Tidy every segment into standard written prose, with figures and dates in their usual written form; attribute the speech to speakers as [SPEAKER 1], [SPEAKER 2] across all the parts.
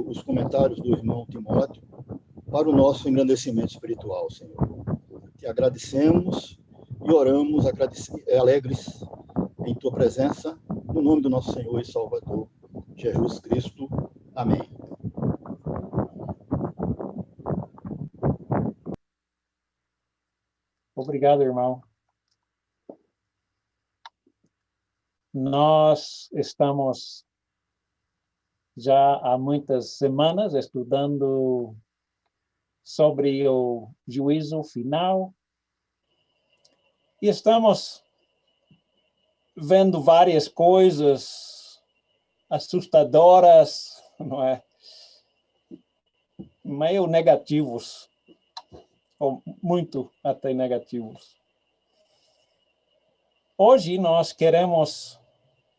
[SPEAKER 1] os comentários do irmão Timóteo para o nosso engrandecimento espiritual, Senhor. Te agradecemos e oramos alegres em tua presença, no nome do nosso Senhor e Salvador, Jesus Cristo. Amém.
[SPEAKER 2] Obrigado, irmão. Nós estamos já há muitas semanas estudando sobre o juízo final e estamos vendo várias coisas assustadoras, não é? Meio negativos, ou muito até negativos. Hoje nós queremos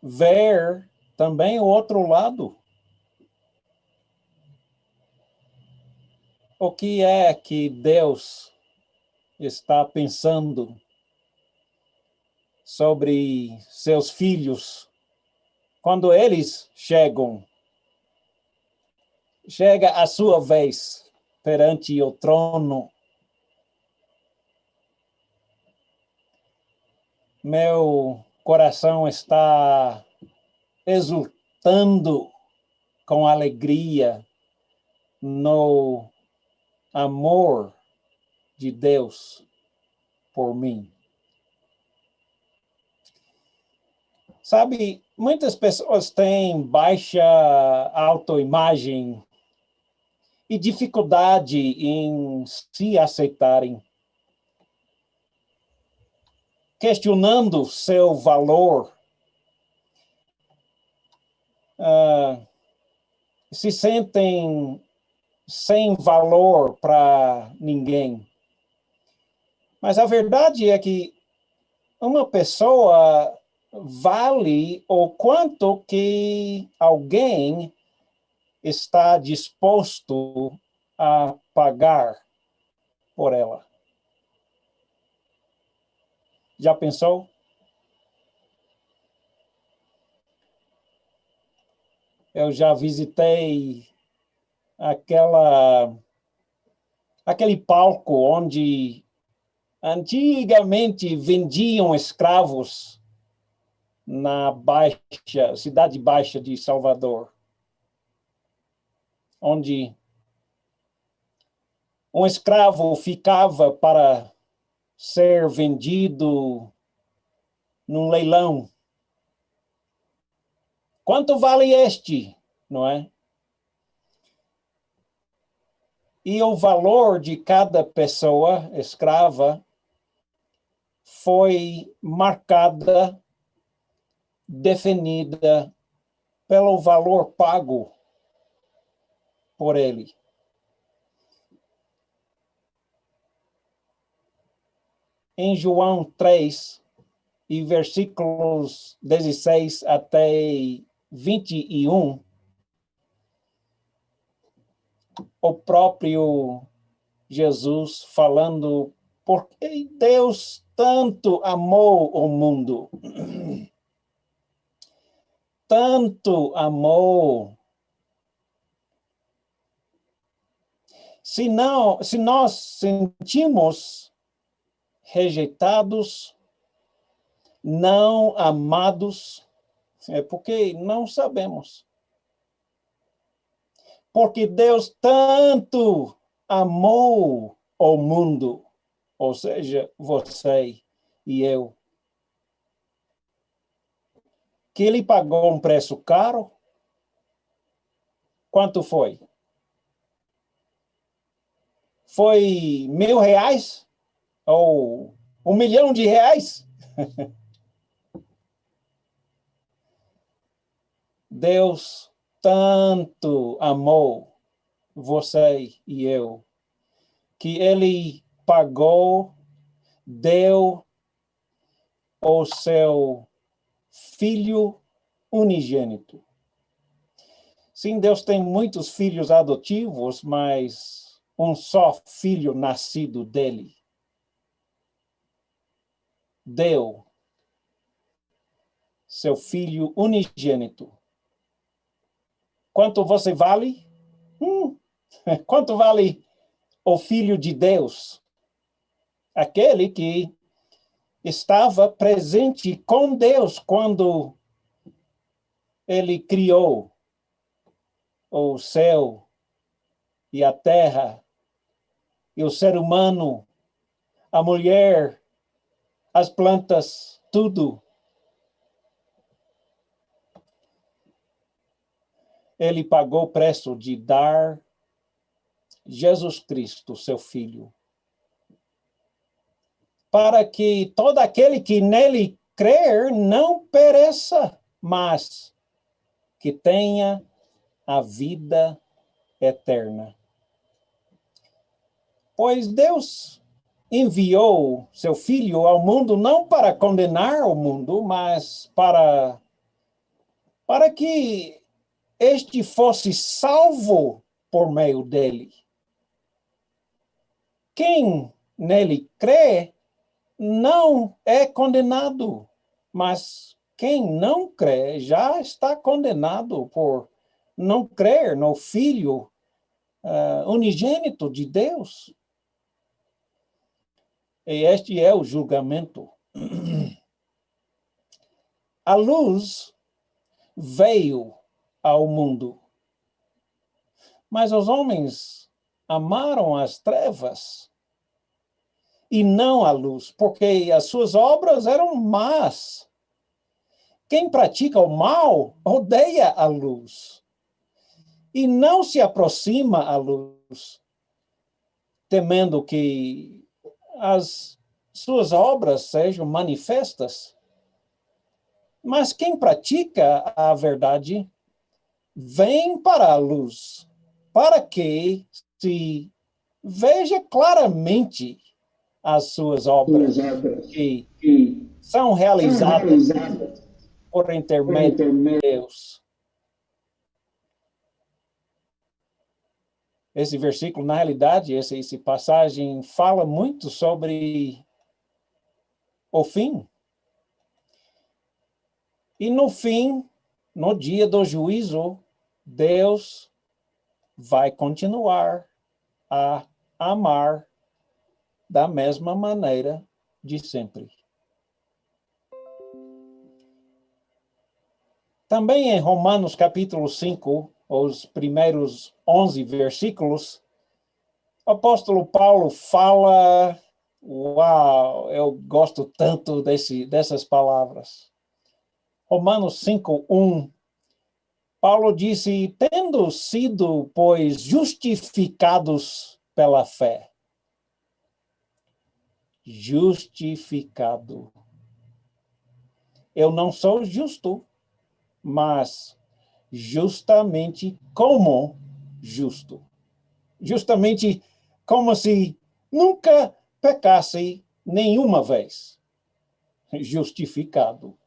[SPEAKER 2] ver também o outro lado. O que é que Deus está pensando sobre seus filhos quando eles chega a sua vez perante o trono? Meu coração está exultando com alegria no amor de Deus por mim. Sabe, muitas pessoas têm baixa autoimagem e dificuldade em se aceitarem, questionando seu valor, se sentem sem valor para ninguém. Mas a verdade é que uma pessoa vale o quanto que alguém está disposto a pagar por ela. Já pensou? Eu já visitei aquele palco onde antigamente vendiam escravos na cidade baixa de Salvador, onde um escravo ficava para ser vendido num leilão. Quanto vale este, não é? E o valor de cada pessoa escrava foi marcada, definida pelo valor pago por ele. Em João 3, e versículos 16 até 21, o próprio Jesus falando, porque Deus tanto amou o mundo, tanto amou. Se nós sentimos rejeitados, não amados, é porque não sabemos. Porque Deus tanto amou o mundo, ou seja, você e eu, que ele pagou um preço caro. Quanto foi? Foi R$1.000? Ou R$1.000.000? Deus tanto amou você e eu, que ele pagou, deu o seu filho unigênito. Sim, Deus tem muitos filhos adotivos, mas um só filho nascido dele. Deu seu filho unigênito. Quanto você vale? Quanto vale o Filho de Deus? Aquele que estava presente com Deus quando ele criou o céu e a terra, e o ser humano, a mulher, as plantas, tudo. Ele pagou o preço de dar Jesus Cristo, seu Filho, para que todo aquele que nele crer não pereça, mas que tenha a vida eterna. Pois Deus enviou seu Filho ao mundo não para condenar o mundo, mas para que este fosse salvo por meio dele. Quem nele crê não é condenado, mas quem não crê já está condenado por não crer no Filho unigênito de Deus. E este é o julgamento. A luz veio ao mundo, mas os homens amaram as trevas e não a luz, porque as suas obras eram más. Quem pratica o mal odeia a luz e não se aproxima à luz, temendo que as suas obras sejam manifestas. Mas quem pratica a verdade vem para a luz, para que se veja claramente as suas obras que são realizadas por intermédio de Deus. Esse versículo, na realidade, essa passagem fala muito sobre o fim. E no fim, no dia do juízo, Deus vai continuar a amar da mesma maneira de sempre. Também em Romanos capítulo 5, os primeiros 11 versículos, o apóstolo Paulo fala, uau, eu gosto tanto dessas palavras. Romanos 5:1, Paulo disse, tendo sido, pois, justificados pela fé. Justificado. Eu não sou justo, mas justamente como justo. Justamente como se nunca pecasse nenhuma vez. Justificado.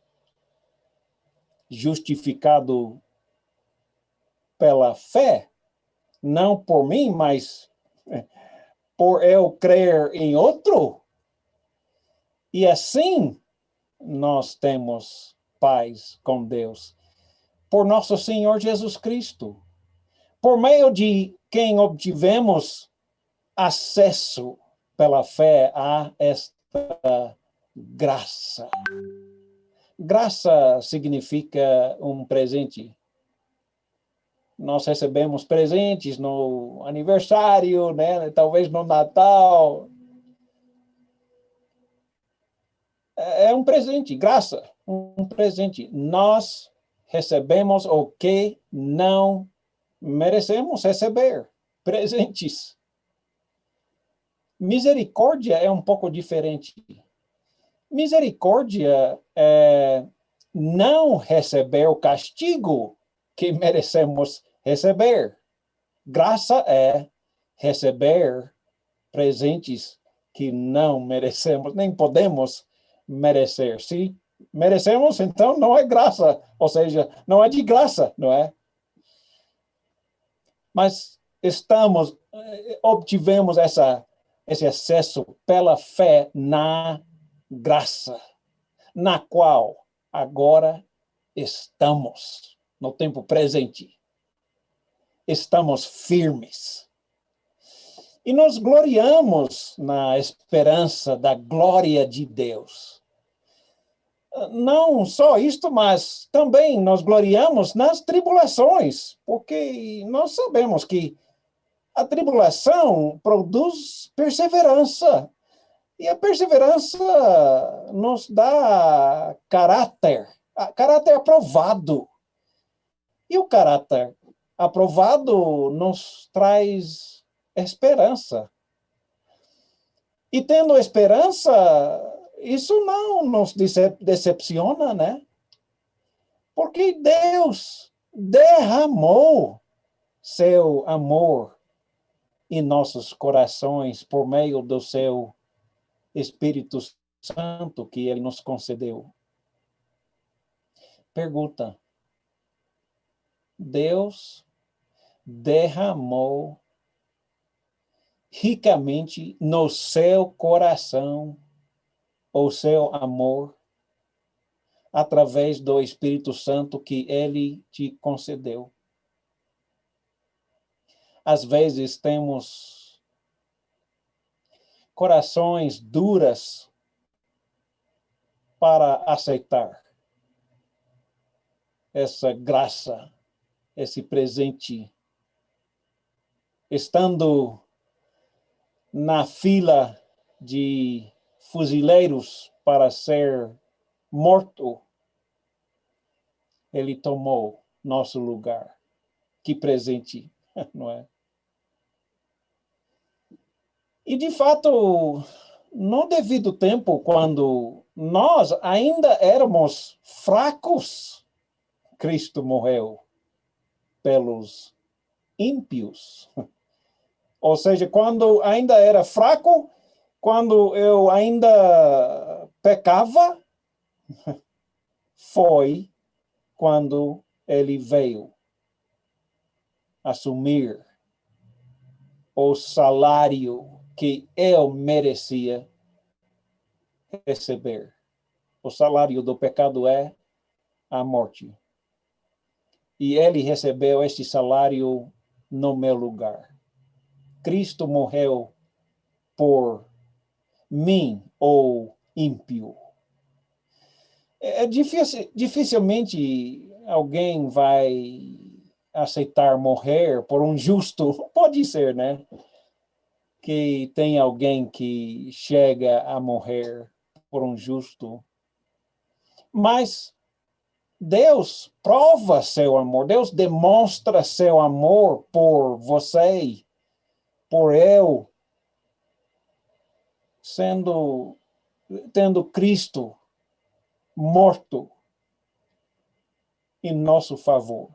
[SPEAKER 2] Justificado pela fé, não por mim, mas por eu crer em outro. E assim nós temos paz com Deus. Por nosso Senhor Jesus Cristo, por meio de quem obtivemos acesso pela fé a esta graça. Graça significa um presente. Nós recebemos presentes no aniversário, né? Talvez no Natal. É um presente, graça, um presente. Nós recebemos o que não merecemos receber, presentes. Misericórdia é um pouco diferente. Misericórdia é não receber o castigo que merecemos receber. Graça é receber presentes que não merecemos, nem podemos merecer. Se merecemos, então não é graça, ou seja, não é de graça, não é? Mas obtivemos esse acesso pela fé na graça, na qual agora estamos, no tempo presente. estamos firmes. E nos gloriamos na esperança da glória de Deus. Não só isto, mas também nos gloriamos nas tribulações, porque nós sabemos que a tribulação produz perseverança. E a perseverança nos dá caráter aprovado. E o caráter aprovado nos traz esperança. E tendo esperança, isso não nos decepciona, né? Porque Deus derramou seu amor em nossos corações por meio do seu Espírito Santo que ele nos concedeu. Pergunta: Deus derramou ricamente no seu coração o seu amor através do Espírito Santo que ele te concedeu? Às vezes temos corações duras para aceitar essa graça, esse presente. Estando na fila de fuzileiros para ser morto, ele tomou nosso lugar. Que presente, não é? E, de fato, no devido tempo, quando nós ainda éramos fracos, Cristo morreu pelos ímpios. Ou seja, quando ainda era fraco, quando eu ainda pecava, foi quando ele veio assumir o salário que eu merecia receber. O salário do pecado é a morte. E ele recebeu este salário no meu lugar. Cristo morreu por mim, ou ímpio. Dificilmente alguém vai aceitar morrer por um justo. Pode ser, né? Que tem alguém que chega a morrer por um justo. Mas Deus prova seu amor. Deus demonstra seu amor por você, por eu, tendo Cristo morto em nosso favor.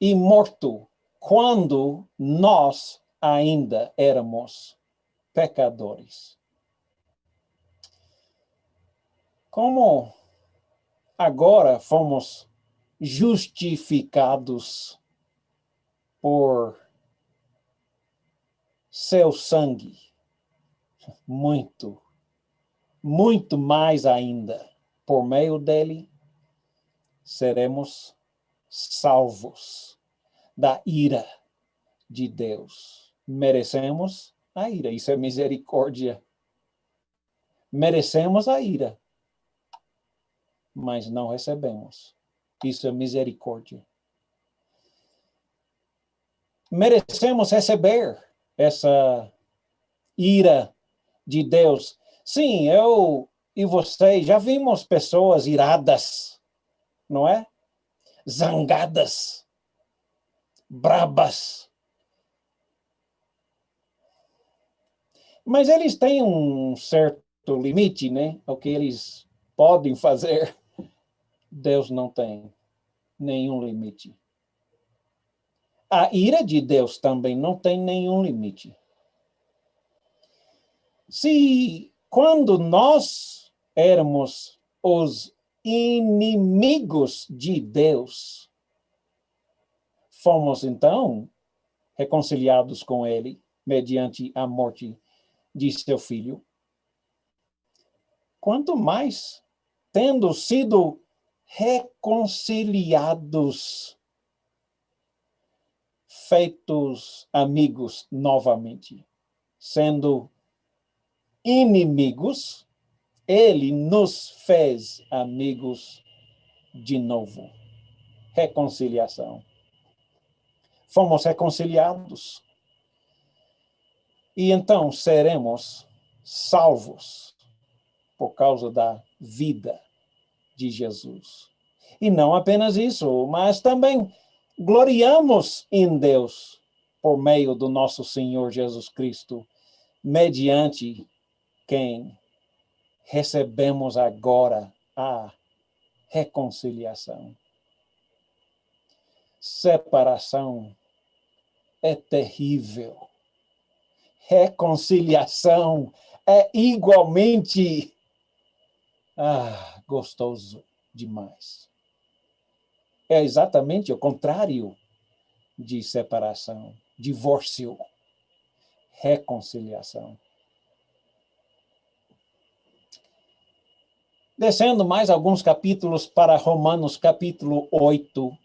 [SPEAKER 2] E morto quando nós ainda éramos pecadores. Como agora fomos justificados por seu sangue, muito mais ainda, por meio dele, seremos salvos da ira de Deus. Merecemos a ira, isso é misericórdia. Merecemos a ira, mas não recebemos. Isso é misericórdia. Merecemos receber essa ira de Deus. Sim, eu e você já vimos pessoas iradas, não é? Zangadas, brabas. Mas eles têm um certo limite, né? O que eles podem fazer. Deus não tem nenhum limite. A ira de Deus também não tem nenhum limite. Se quando nós éramos os inimigos de Deus, fomos então reconciliados com ele mediante a morte de seu filho, quanto mais, tendo sido reconciliados feitos amigos novamente. Sendo inimigos, ele nos fez amigos de novo. Reconciliação. Fomos reconciliados. E então seremos salvos por causa da vida de Jesus. E não apenas isso, mas também gloriamos em Deus por meio do nosso Senhor Jesus Cristo, mediante quem recebemos agora a reconciliação. Separação é terrível. Reconciliação é igualmente gostoso demais. É exatamente o contrário de separação, divórcio, reconciliação. Descendo mais alguns capítulos para Romanos capítulo 8,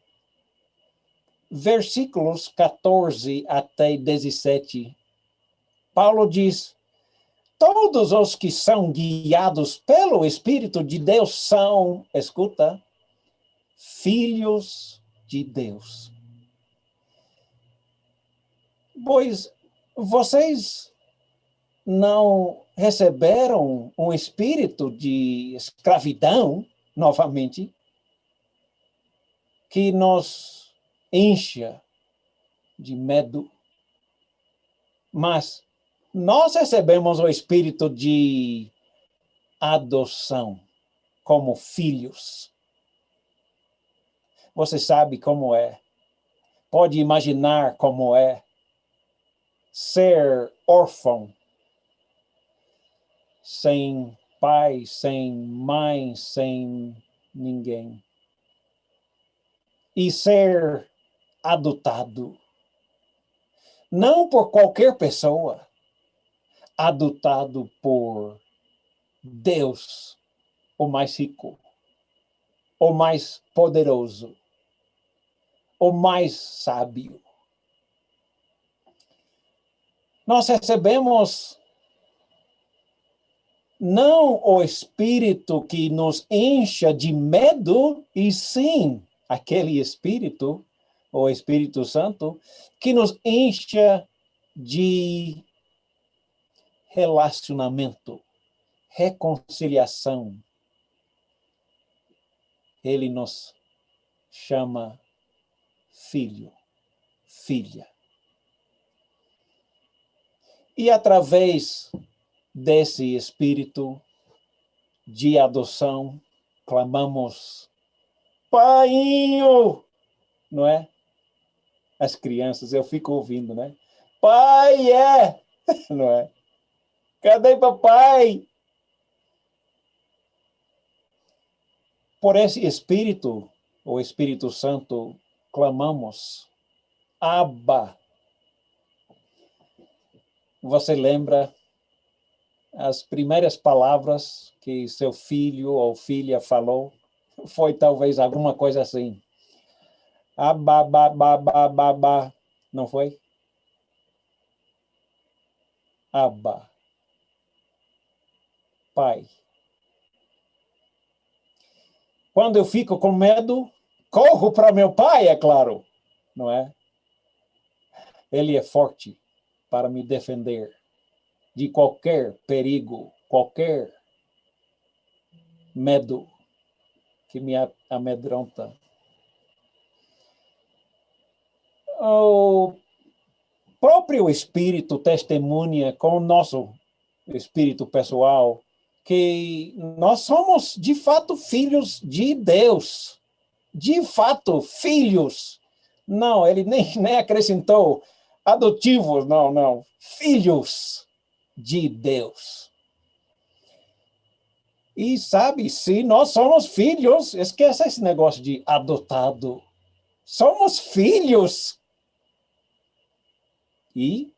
[SPEAKER 2] versículos 14 até 17, Paulo diz: todos os que são guiados pelo Espírito de Deus são, escuta, filhos de Deus. Pois vocês não receberam um espírito de escravidão, novamente, que nos encha de medo, mas nós recebemos o espírito de adoção como filhos. Você sabe como é. Pode imaginar como é ser órfão, sem pai, sem mãe, sem ninguém. E ser adotado. Não por qualquer pessoa, adotado por Deus, o mais rico, o mais poderoso, o mais sábio. Nós recebemos não o Espírito que nos encha de medo, e sim aquele Espírito, o Espírito Santo, que nos encha de relacionamento, reconciliação. Ele nos chama filho, filha. E através desse espírito de adoção, clamamos, Paiinho, não é? As crianças, eu fico ouvindo, né? Pai, não é? Cadê papai? Por esse Espírito, o Espírito Santo, clamamos, Abba. Você lembra as primeiras palavras que seu filho ou filha falou? Foi talvez alguma coisa assim. Abba, babá, babá. Não foi? Abba. Pai. Quando eu fico com medo, corro para meu pai, é claro, não é? Ele é forte para me defender de qualquer perigo, qualquer medo que me amedronta. O próprio Espírito testemunha com o nosso espírito pessoal que nós somos, de fato, filhos de Deus. De fato, filhos. Não, ele nem acrescentou adotivos, não. Filhos de Deus. E sabe, se nós somos filhos, esqueça esse negócio de adotado. Somos filhos. E,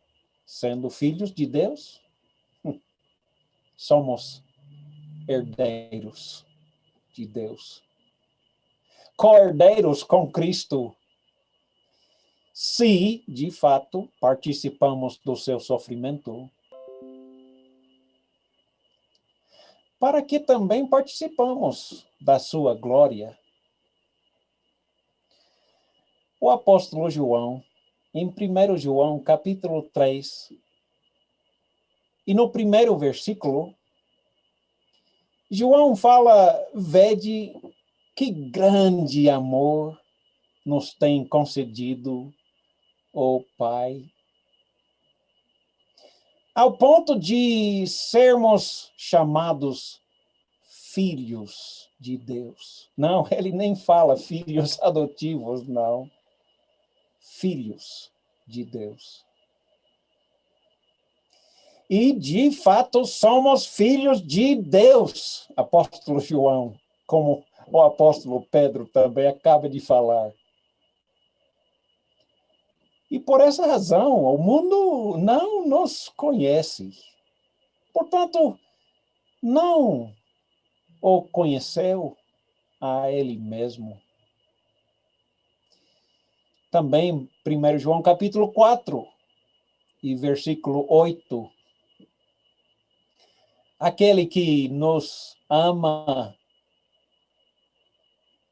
[SPEAKER 2] sendo filhos de Deus, somos herdeiros de Deus. Co-herdeiros com Cristo. se, de fato, participamos do seu sofrimento, para que também participamos da sua glória. O apóstolo João, em 1 João, capítulo 3, e no primeiro versículo, João fala: vede que grande amor nos tem concedido o Pai, ao ponto de sermos chamados filhos de Deus. Não, ele nem fala filhos adotivos, não. Filhos de Deus. E, de fato, somos filhos de Deus, apóstolo João, como o apóstolo Pedro também acaba de falar. E por essa razão, o mundo não nos conhece. Portanto, não o conheceu a ele mesmo. Também, 1 João capítulo 4, e versículo 8. Aquele que nos ama,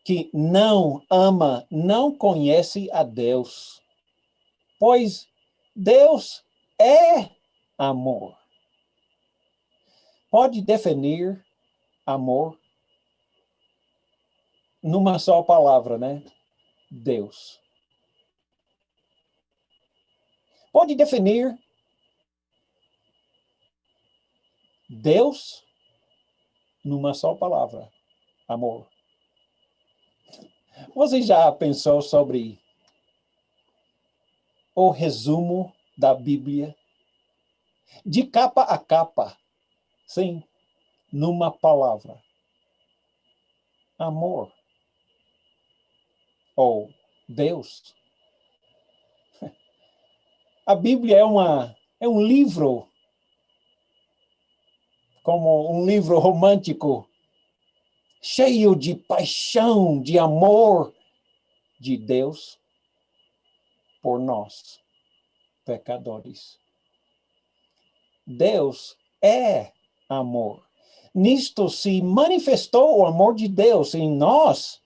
[SPEAKER 2] que não ama, não conhece a Deus, pois Deus é amor. Pode definir amor numa só palavra, né? Deus. Pode definir Deus numa só palavra, amor. Você já pensou sobre o resumo da Bíblia? De capa a capa, sim, numa palavra. Amor. Ou Deus. A Bíblia é um livro, como um livro romântico, cheio de paixão, de amor de Deus por nós, pecadores. Deus é amor. Nisto se manifestou o amor de Deus em nós,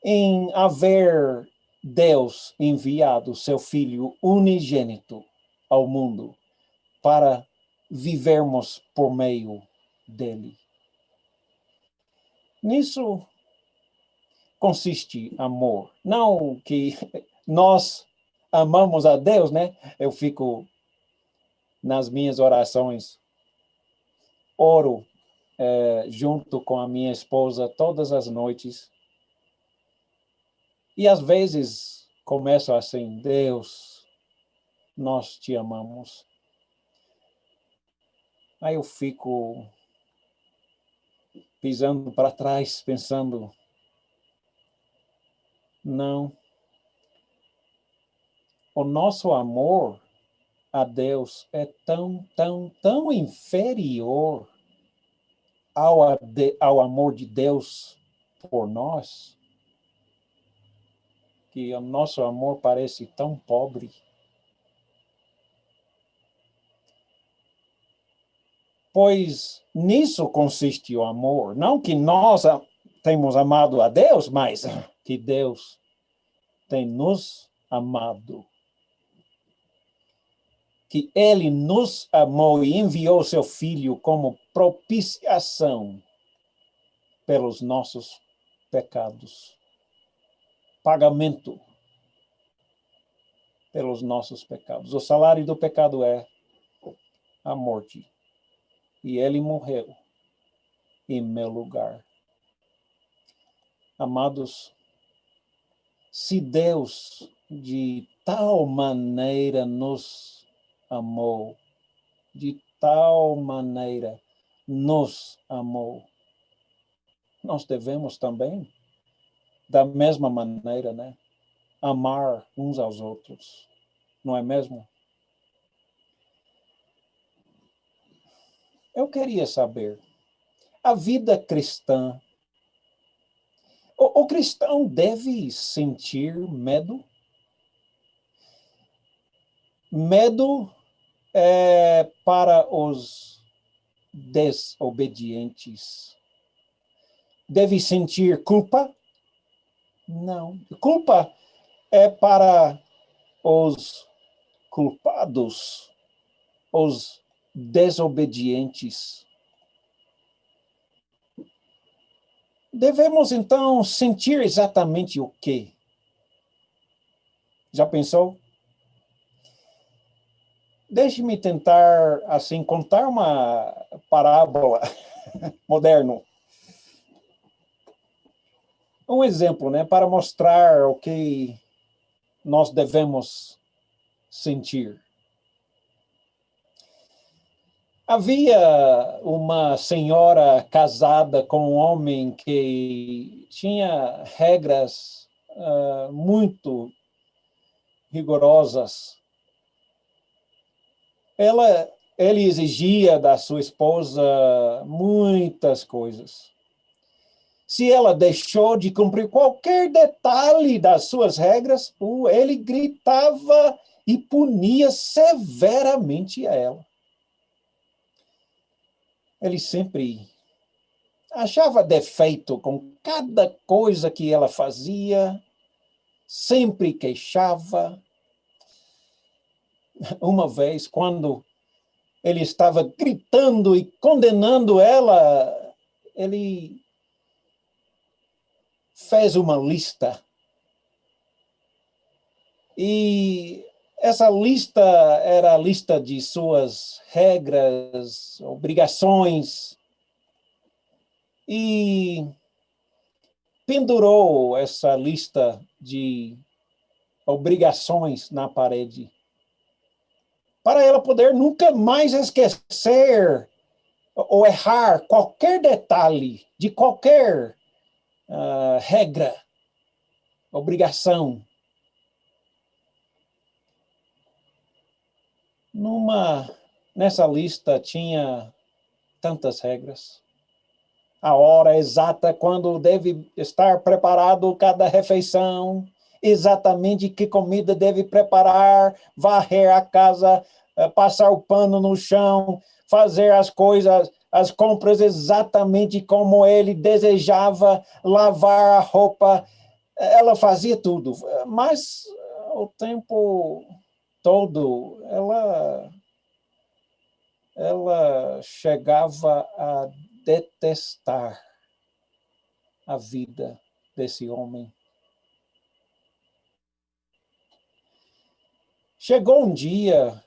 [SPEAKER 2] em haver Deus enviado seu Filho unigênito ao mundo para vivermos por meio dele. Nisso consiste amor. Não que nós amamos a Deus, né? Eu fico nas minhas orações, oro junto com a minha esposa todas as noites. E às vezes começo assim: Deus, nós te amamos. Aí eu fico pisando para trás, pensando, não. O nosso amor a Deus é tão inferior ao amor de Deus por nós, que o nosso amor parece tão pobre. Pois nisso consiste o amor. Não que nós temos amado a Deus, mas que Deus tem nos amado. Que ele nos amou e enviou seu Filho como propiciação pelos nossos pecados. Pagamento pelos nossos pecados. O salário do pecado é a morte. E ele morreu em meu lugar. Amados, se Deus de tal maneira nos amou, de tal maneira nos amou, nós devemos também, da mesma maneira, né, amar uns aos outros, não é mesmo? Eu queria saber, a vida cristã, o cristão deve sentir medo? Medo é para os desobedientes. Deve sentir culpa? Não. Culpa é para os culpados, os desobedientes. Devemos, então, sentir exatamente o quê? Já pensou? Deixe-me tentar, assim, contar uma parábola moderna. Um exemplo, né, para mostrar o que nós devemos sentir. Havia uma senhora casada com um homem que tinha regras muito rigorosas. Ele exigia da sua esposa muitas coisas. Se ela deixou de cumprir qualquer detalhe das suas regras, ele gritava e punia severamente a ela. Ele sempre achava defeito com cada coisa que ela fazia, sempre queixava. Uma vez, quando ele estava gritando e condenando ela, ele fez uma lista. E essa lista era a lista de suas regras, obrigações, e pendurou essa lista de obrigações na parede, para ela poder nunca mais esquecer ou errar qualquer detalhe de qualquer regra, obrigação. Nessa lista tinha tantas regras. A hora exata quando deve estar preparado cada refeição, exatamente que comida deve preparar, varrer a casa, passar o pano no chão, fazer as coisas, as compras exatamente como ele desejava, lavar a roupa. Ela fazia tudo, mas o tempo todo ela chegava a detestar a vida desse homem. Chegou um dia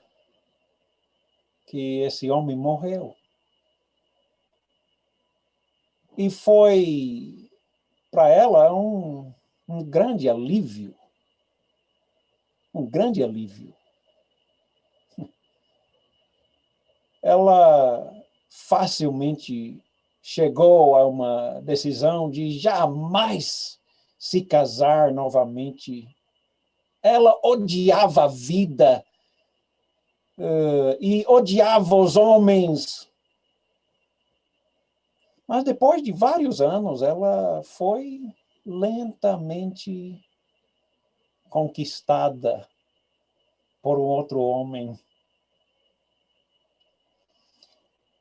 [SPEAKER 2] que esse homem morreu. E foi para ela um grande alívio. Um grande alívio. Ela facilmente chegou a uma decisão de jamais se casar novamente. Ela odiava a vida e odiava os homens. Mas depois de vários anos, ela foi lentamente conquistada por um outro homem.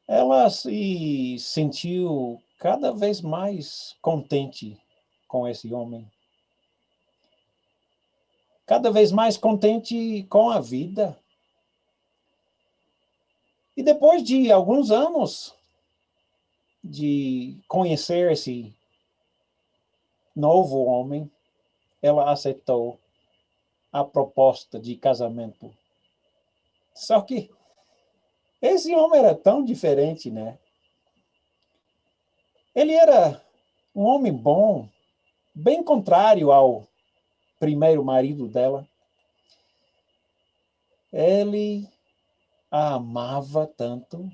[SPEAKER 2] Ela se sentiu cada vez mais contente com esse homem. Cada vez mais contente com a vida. E depois de alguns anos de conhecer esse novo homem, ela aceitou a proposta de casamento. Só que esse homem era tão diferente, né? Ele era um homem bom, bem contrário ao primeiro marido dela. Ele a amava tanto.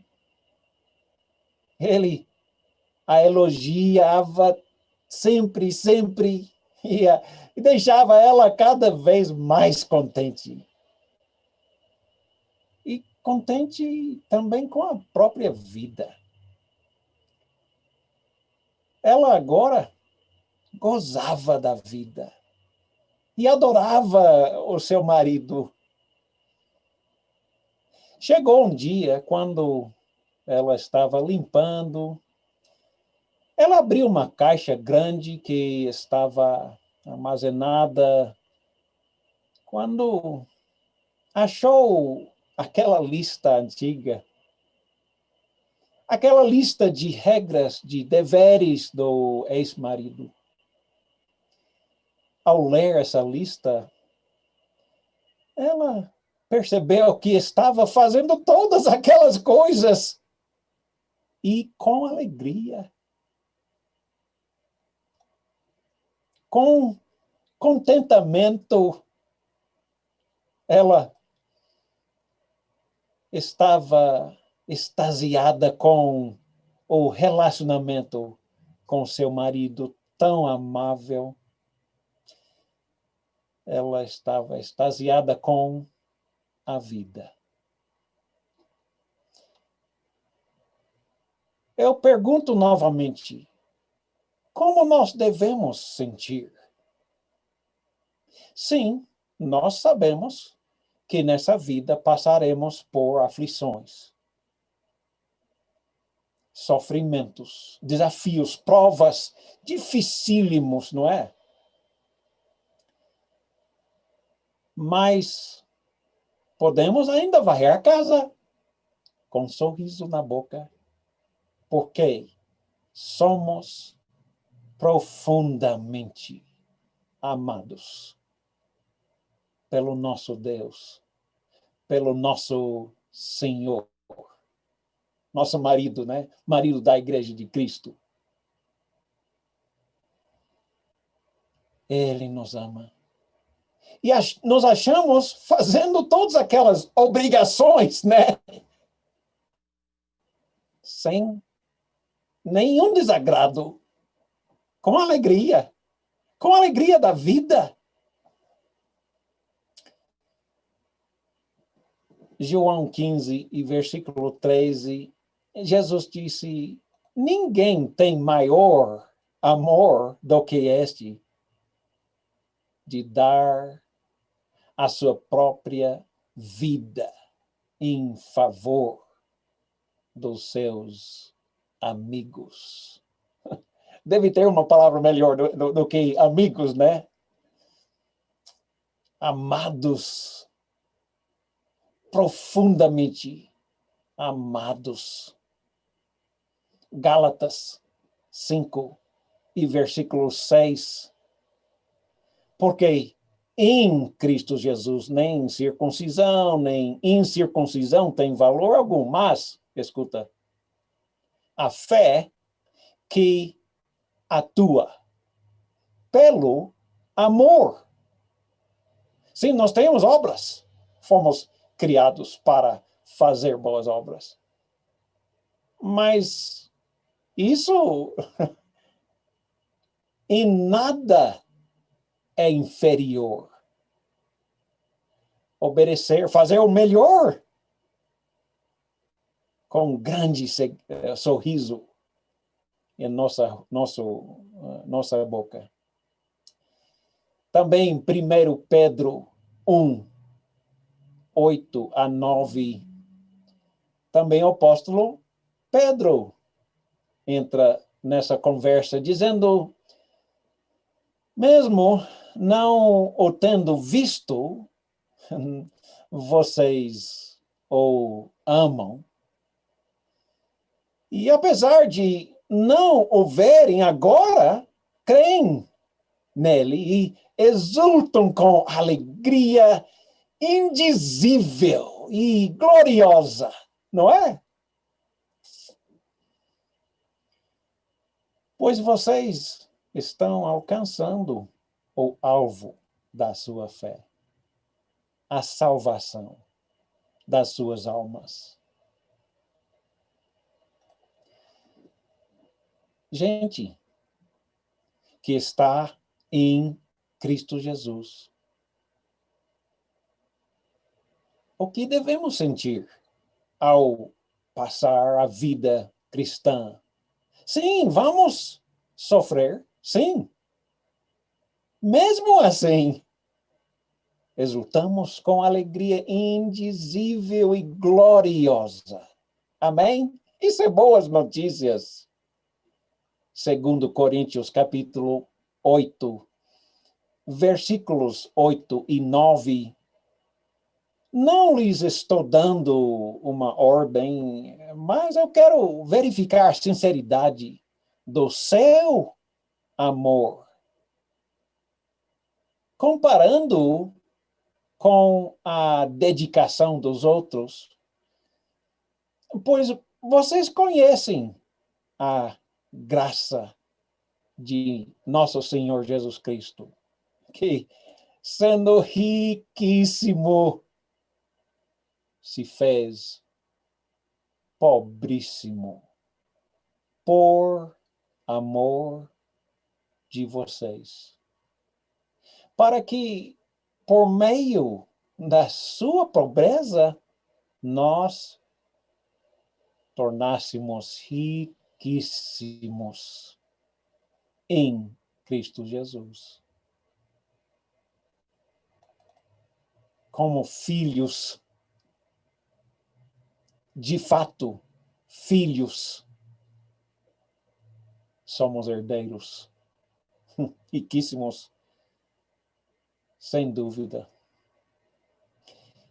[SPEAKER 2] Ele a elogiava sempre, sempre, e deixava ela cada vez mais contente. E contente também com a própria vida. Ela agora gozava da vida e adorava o seu marido. Chegou um dia, quando ela estava limpando, ela abriu uma caixa grande que estava armazenada. Quando achou aquela lista antiga, aquela lista de regras, de deveres do ex-marido. Ao ler essa lista, ela percebeu que estava fazendo todas aquelas coisas e com alegria, com contentamento, ela estava extasiada com o relacionamento com seu marido tão amável. Ela estava extasiada com a vida. Eu pergunto novamente, como nós devemos sentir? Sim, nós sabemos que nessa vida passaremos por aflições, sofrimentos, desafios, provas dificílimos, não é? Mas podemos ainda varrer a casa com um sorriso na boca, porque somos profundamente amados pelo nosso Deus, pelo nosso Senhor, nosso marido, né? Marido da Igreja de Cristo. Ele nos ama. E nos achamos fazendo todas aquelas obrigações, né? Sem nenhum desagrado. Com alegria da vida. João 15 e versículo 13, Jesus disse, ninguém tem maior amor do que este, de dar a sua própria vida em favor dos seus amigos. Deve ter uma palavra melhor do que amigos, né? Amados. Profundamente amados. Gálatas 5 e versículo 6. Porque em Cristo Jesus nem circuncisão, nem incircuncisão tem valor algum, mas, escuta, a fé que atua pelo amor. Sim, nós temos obras, fomos criados para fazer boas obras. Mas isso em nada é inferior. Obedecer, fazer o melhor com um grande sorriso em nossa boca. Também 1 Pedro 1, 8 a 9, também o apóstolo Pedro entra nessa conversa dizendo, mesmo não o tendo visto, vocês o amam. E apesar de não o verem agora, creem nele e exultam com alegria indizível e gloriosa, não é? Pois vocês estão alcançando o alvo da sua fé, a salvação das suas almas. Gente que está em Cristo Jesus. O que devemos sentir ao passar a vida cristã? Sim, vamos sofrer, sim. Mesmo assim, exultamos com alegria indizível e gloriosa. Amém? Isso é boas notícias. Segundo Coríntios, capítulo 8, versículos 8 e 9. Não lhes estou dando uma ordem, mas eu quero verificar a sinceridade do seu amor. Comparando com a dedicação dos outros, pois vocês conhecem a graça de nosso Senhor Jesus Cristo, que, sendo riquíssimo, se fez pobríssimo por amor de vocês, para que, por meio da sua pobreza, nós tornássemos riquíssimos em Cristo Jesus. Como filhos, de fato, filhos, somos herdeiros, riquíssimos, sem dúvida.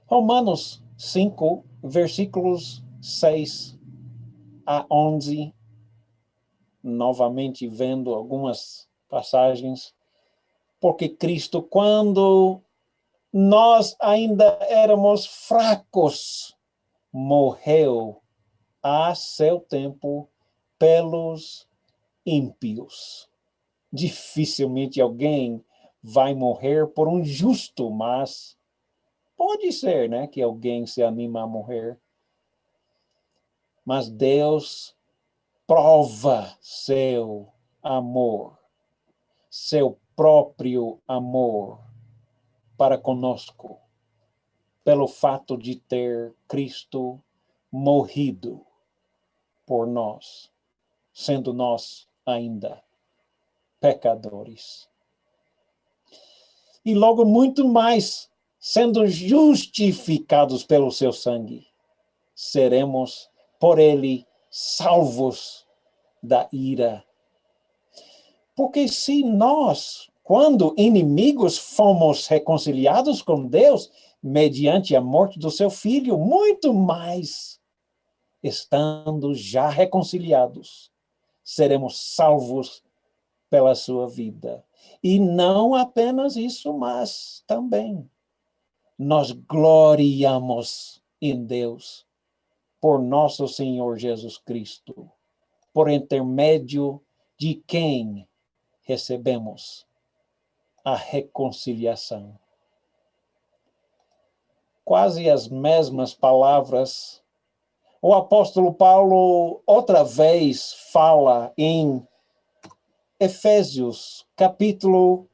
[SPEAKER 2] Romanos 5, versículos 6 a 11, novamente vendo algumas passagens, porque Cristo, quando nós ainda éramos fracos, morreu a seu tempo pelos ímpios. Dificilmente alguém vai morrer por um justo, mas pode ser, né, que alguém se anima a morrer. Mas Deus prova seu amor, seu próprio amor para conosco, pelo fato de ter Cristo morrido por nós, sendo nós ainda pecadores. E logo muito mais, sendo justificados pelo seu sangue, seremos por ele salvos da ira. Porque se nós, quando inimigos, fomos reconciliados com Deus, mediante a morte do seu filho, muito mais, estando já reconciliados, seremos salvos pela sua vida. E não apenas isso, mas também nós gloriamos em Deus por nosso Senhor Jesus Cristo, por intermédio de quem recebemos a reconciliação. Quase as mesmas palavras, o apóstolo Paulo outra vez fala em Efésios, capítulo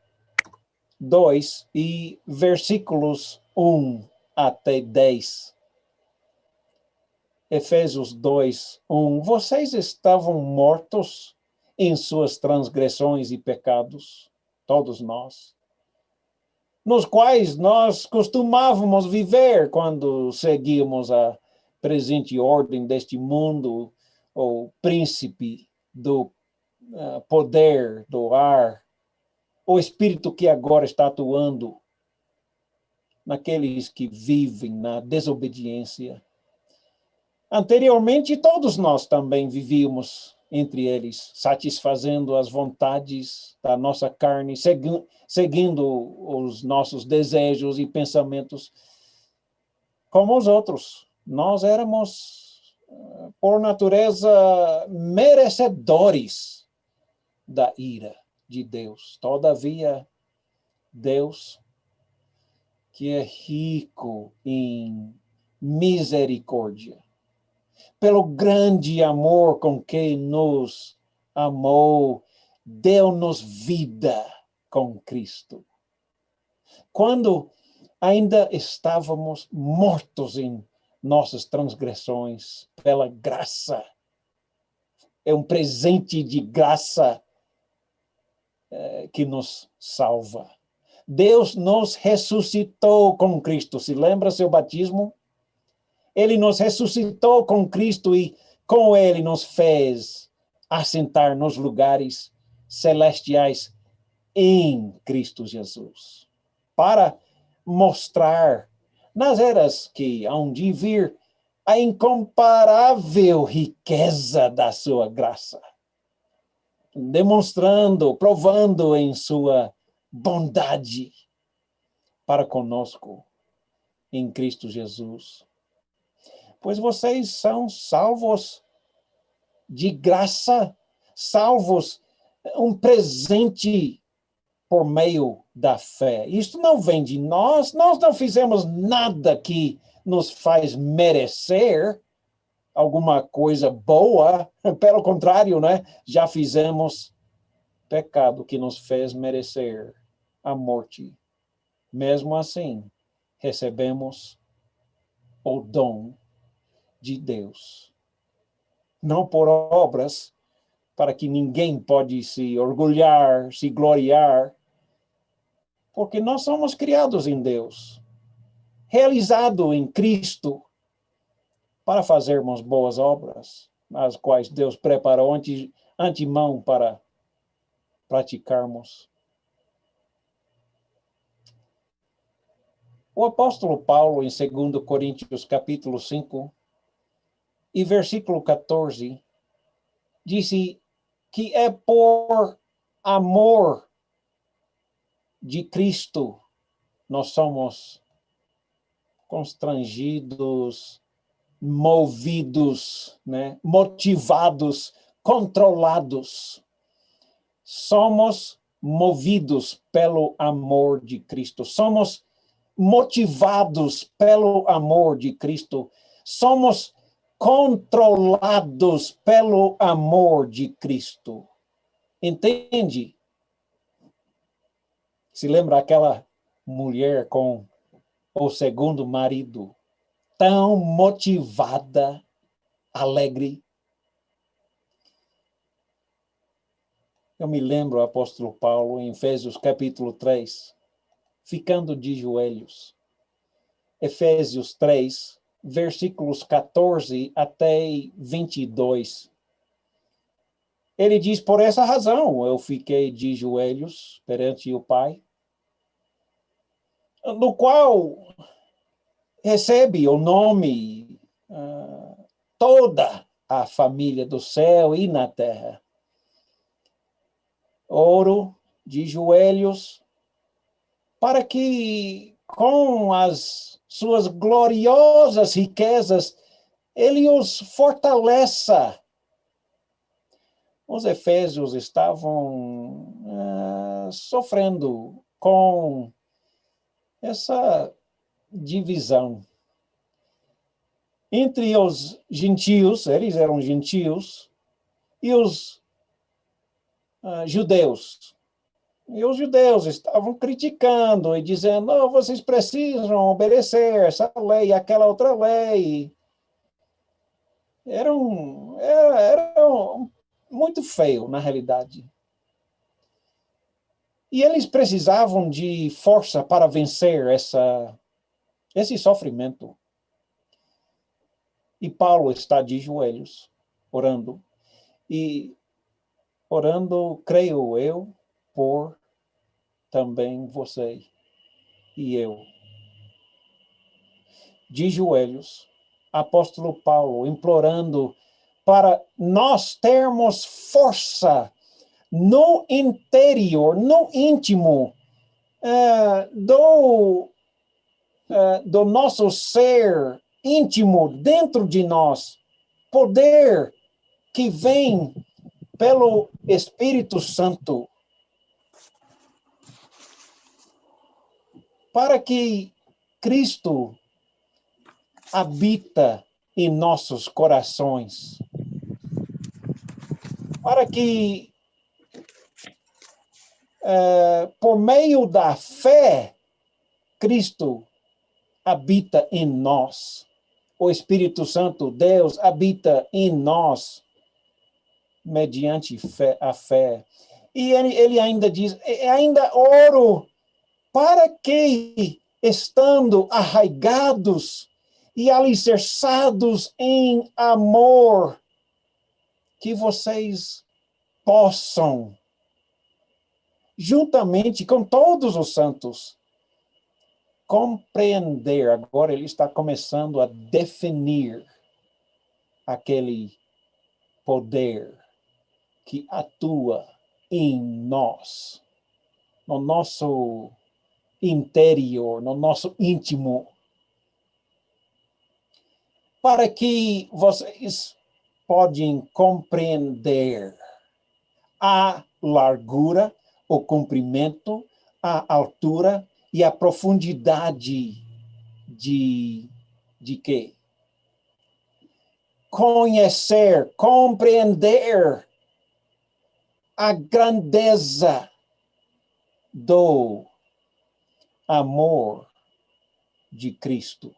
[SPEAKER 2] 2 e versículos 1 até 10. Efésios 2, 1. Vocês estavam mortos em suas transgressões e pecados, todos nós, nos quais nós costumávamos viver quando seguíamos a presente ordem deste mundo, o príncipe do poder do ar, o espírito que agora está atuando naqueles que vivem na desobediência. Anteriormente, todos nós também vivíamos entre eles, satisfazendo as vontades da nossa carne, seguindo os nossos desejos e pensamentos como os outros. Nós éramos, por natureza, merecedores da ira de Deus. Todavia, Deus, que é rico em misericórdia, pelo grande amor com que nos amou, deu-nos vida com Cristo. Quando ainda estávamos mortos em nossas transgressões, pela graça, é um presente de graça que nos salva. Deus nos ressuscitou com Cristo. Se lembra seu batismo? Ele nos ressuscitou com Cristo e com ele nos fez assentar nos lugares celestiais em Cristo Jesus, para mostrar nas eras que hão de vir a incomparável riqueza da sua graça, demonstrando, provando em sua bondade para conosco em Cristo Jesus. Pois vocês são salvos de graça, salvos, um presente por meio da fé. Isto não vem de nós não fizemos nada que nos faz merecer alguma coisa boa, pelo contrário, né? Já fizemos pecado que nos fez merecer a morte. Mesmo assim, recebemos o dom de Deus. Não por obras, para que ninguém pode se orgulhar, se gloriar, porque nós somos criados em Deus, realizado em Cristo, para fazermos boas obras, as quais Deus preparou antemão para praticarmos. O apóstolo Paulo, em 2 Coríntios, capítulo 5, e versículo 14, disse que é por amor de Cristo nós somos constrangidos, movidos, né? Motivados, controlados. Somos movidos pelo amor de Cristo. Somos motivados pelo amor de Cristo. Somos controlados pelo amor de Cristo. Entende? Se lembra aquela mulher com o segundo marido, tão motivada, alegre? Eu me lembro, o apóstolo Paulo, em Efésios capítulo 3, ficando de joelhos. Efésios 3, versículos 14 até 22. Ele diz, por essa razão eu fiquei de joelhos perante o Pai, no qual recebe o nome toda a família do céu e na terra. Oro de joelhos para que com as suas gloriosas riquezas ele os fortaleça. Os efésios estavam sofrendo com essa divisão entre os gentios, eles eram gentios, e os judeus. E os judeus estavam criticando e dizendo, oh, vocês precisam obedecer essa lei, aquela outra lei. Era muito feio, na realidade. E eles precisavam de força para vencer esse sofrimento. E Paulo está de joelhos, orando. E orando, creio eu, por também você e eu. De joelhos, apóstolo Paulo implorando para nós termos força no interior, no íntimo do nosso ser íntimo, dentro de nós, poder que vem pelo Espírito Santo, para que Cristo habita em nossos corações, para que por meio da fé, Cristo habita em nós. O Espírito Santo, Deus, habita em nós, mediante a fé. E ele ainda diz, ainda oro para que, estando arraigados e alicerçados em amor, que vocês possam, juntamente com todos os santos, compreender. Agora ele está começando a definir aquele poder que atua em nós, no nosso interior, no nosso íntimo, para que vocês podem compreender a largura, o comprimento, a altura e a profundidade de quê? Conhecer, compreender a grandeza do amor de Cristo.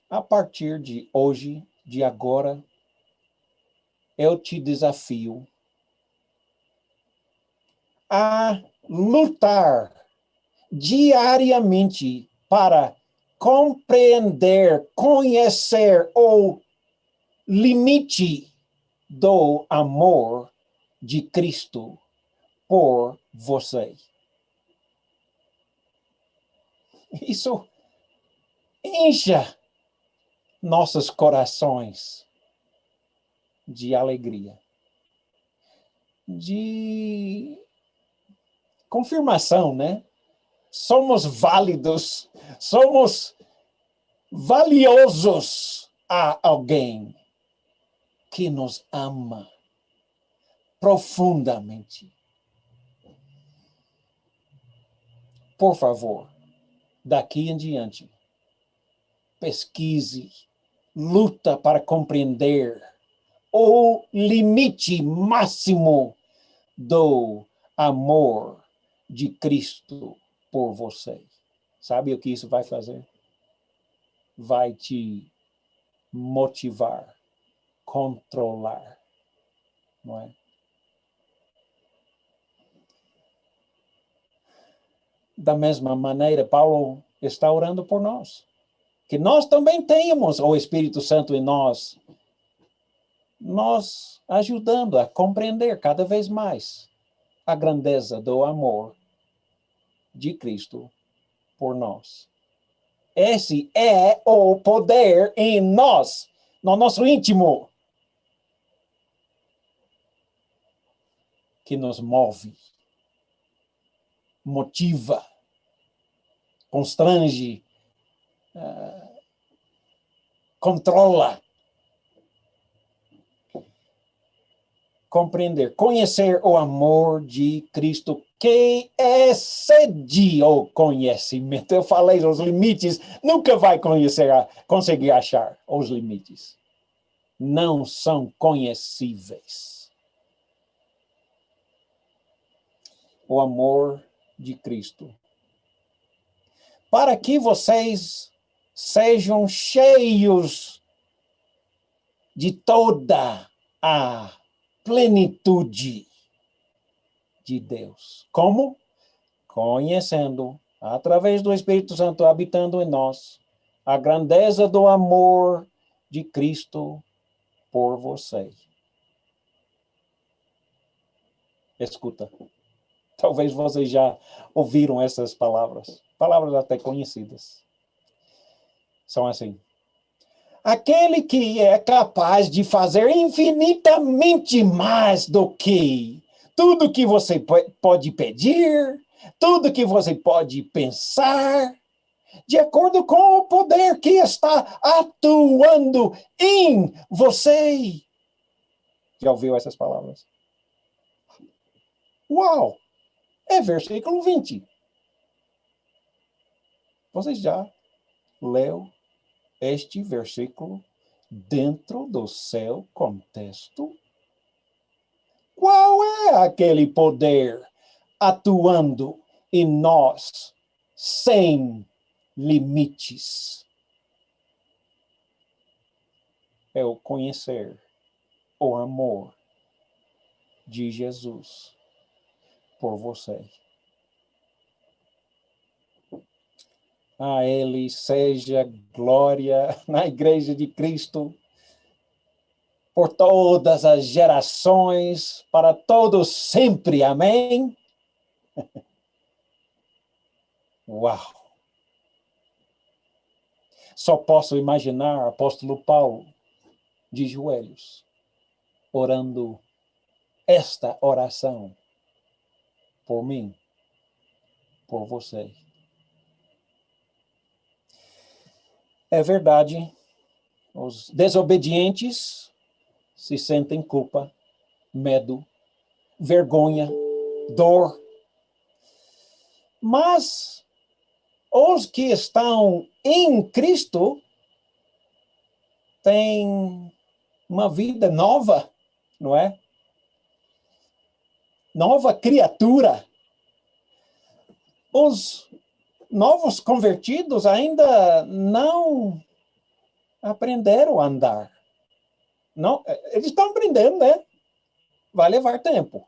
[SPEAKER 2] A partir de hoje, de agora, eu te desafio a lutar diariamente para compreender, conhecer o limite do amor de Cristo por você. Isso encha nossos corações de alegria, de confirmação, né? Somos válidos, somos valiosos a alguém que nos ama profundamente. Por favor, daqui em diante, pesquise, luta para compreender o limite máximo do amor de Cristo por você. Sabe o que isso vai fazer? Vai te motivar, controlar, não é? Da mesma maneira, Paulo está orando por nós. Que nós também tenhamos o Espírito Santo em nós, nos ajudando a compreender cada vez mais a grandeza do amor de Cristo por nós. Esse é o poder em nós, no nosso íntimo, que nos move, motiva, constrange, controla. Compreender, conhecer o amor de Cristo que excede o conhecimento. Eu falei os limites, nunca vai conseguir achar os limites. Não são conhecíveis. O amor de Cristo. Para que vocês sejam cheios de toda a plenitude de Deus. Como? Conhecendo, através do Espírito Santo habitando em nós, a grandeza do amor de Cristo por você. Escuta. Talvez vocês já ouviram essas palavras. Palavras até conhecidas. São assim. Aquele que é capaz de fazer infinitamente mais do que tudo que você pode pedir, tudo que você pode pensar, de acordo com o poder que está atuando em você. Já ouviu essas palavras? Uau! É versículo 20. Você já leu este versículo dentro do seu contexto? Qual é aquele poder atuando em nós sem limites? É o conhecer o amor de Jesus por você. A Ele seja glória na Igreja de Cristo, por todas as gerações, para todos sempre. Amém? Uau! Só posso imaginar o apóstolo Paulo de joelhos, orando esta oração por mim, por você. É verdade, os desobedientes se sentem culpa, medo, vergonha, dor. Mas os que estão em Cristo têm uma vida nova, não é? Nova criatura. Os novos convertidos ainda não aprenderam a andar. Não, eles estão aprendendo, né? Vai levar tempo.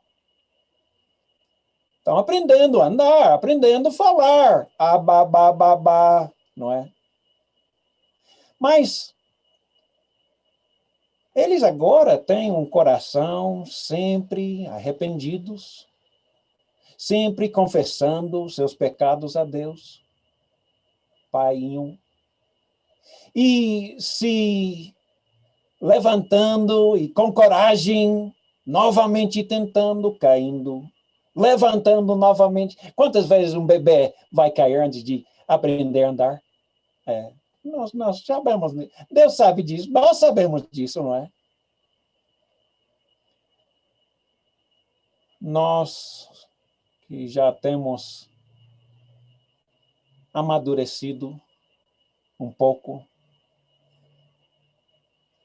[SPEAKER 2] Estão aprendendo a andar, aprendendo a falar. Abá, não é? Mas eles agora têm um coração sempre arrependidos, sempre confessando seus pecados a Deus, Pai um, e se levantando e com coragem, novamente tentando, caindo, levantando novamente. Quantas vezes um bebê vai cair antes de aprender a andar? Nós sabemos, Deus sabe disso, nós sabemos disso, não é? Nós que já temos amadurecido um pouco,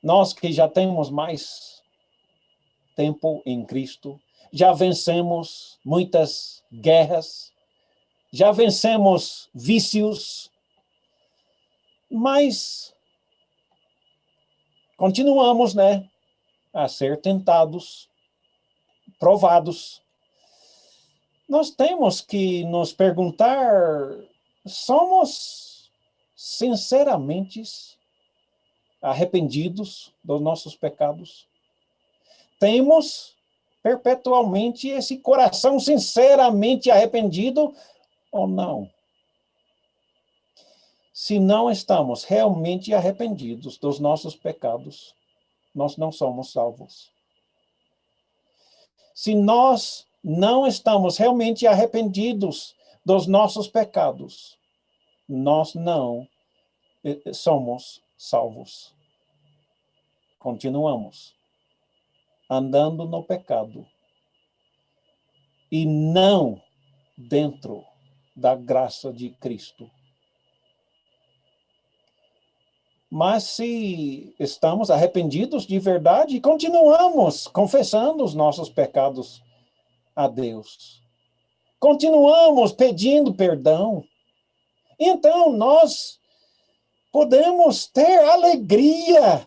[SPEAKER 2] nós que já temos mais tempo em Cristo, já vencemos muitas guerras, já vencemos vícios, mas continuamos, né, a ser tentados, provados. Nós temos que nos perguntar, somos sinceramente arrependidos dos nossos pecados? Temos perpetualmente esse coração sinceramente arrependido ou não? Se não estamos realmente arrependidos dos nossos pecados, nós não somos salvos. Se nós não estamos realmente arrependidos dos nossos pecados, nós não somos salvos. Continuamos andando no pecado e não dentro da graça de Cristo. Mas se estamos arrependidos de verdade, continuamos confessando os nossos pecados a Deus. Continuamos pedindo perdão. Então, nós podemos ter alegria,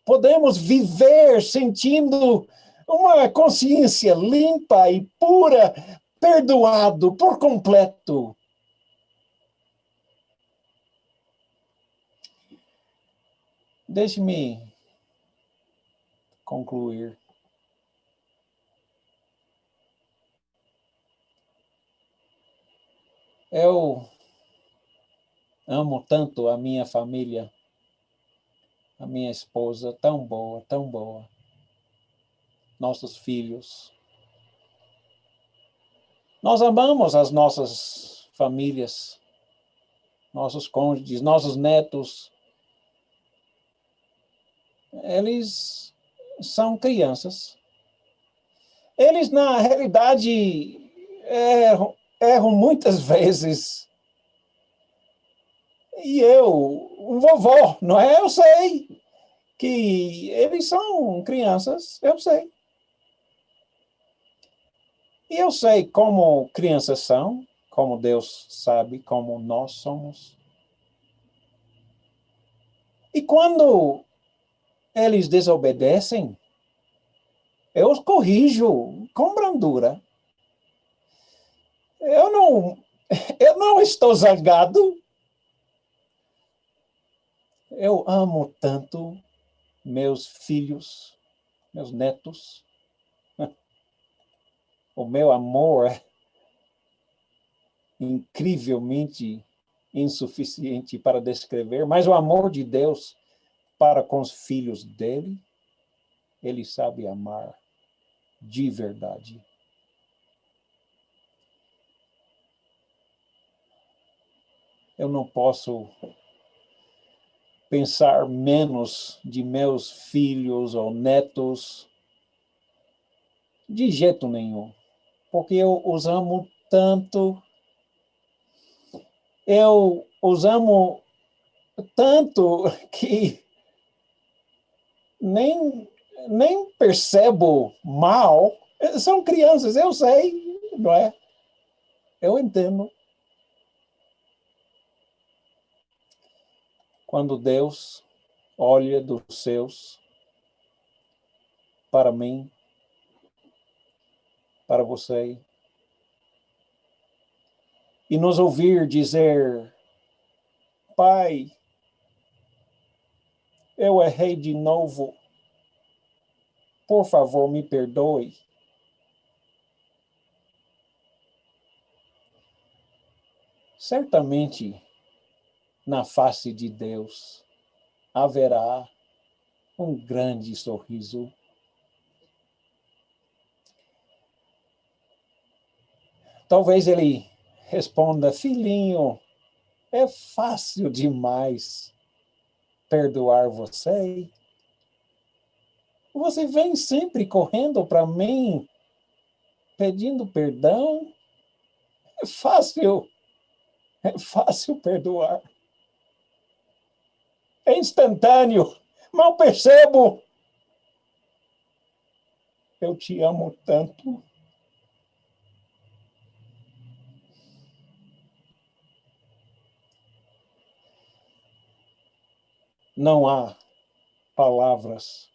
[SPEAKER 2] podemos viver sentindo uma consciência limpa e pura, perdoado por completo. Deixe-me concluir. Eu amo tanto a minha família, a minha esposa, tão boa, tão boa. Nossos filhos. Nós amamos as nossas famílias, nossos cônjuges, nossos netos. Eles são crianças. Eles, na realidade, erram muitas vezes. E eu, um vovô, não é? Eu sei que eles são crianças, eu sei. E eu sei como crianças são, como Deus sabe como nós somos. E quando eles desobedecem, eu os corrijo com brandura. eu não estou zangado. Eu amo tanto meus filhos, meus netos. O meu amor é incrivelmente insuficiente para descrever, mas o amor de Deus para com os filhos dele, ele sabe amar de verdade. Eu não posso pensar menos de meus filhos ou netos de jeito nenhum, porque eu os amo tanto, eu os amo tanto que nem percebo mal. São crianças, eu sei, não é? Eu entendo. Quando Deus olha dos seus para mim, para você, e nos ouvir dizer: Pai, eu errei de novo, por favor, me perdoe. Certamente, na face de Deus, haverá um grande sorriso. Talvez ele responda: filhinho, é fácil demais perdoar você. Você vem sempre correndo para mim, pedindo perdão. É fácil perdoar. É instantâneo, mal percebo. Eu te amo tanto. Não há palavras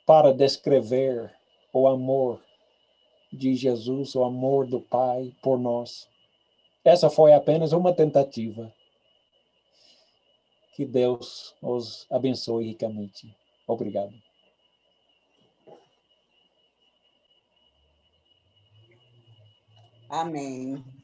[SPEAKER 2] para descrever o amor de Jesus, o amor do Pai por nós. Essa foi apenas uma tentativa. Que Deus os abençoe ricamente. Obrigado.
[SPEAKER 3] Amém.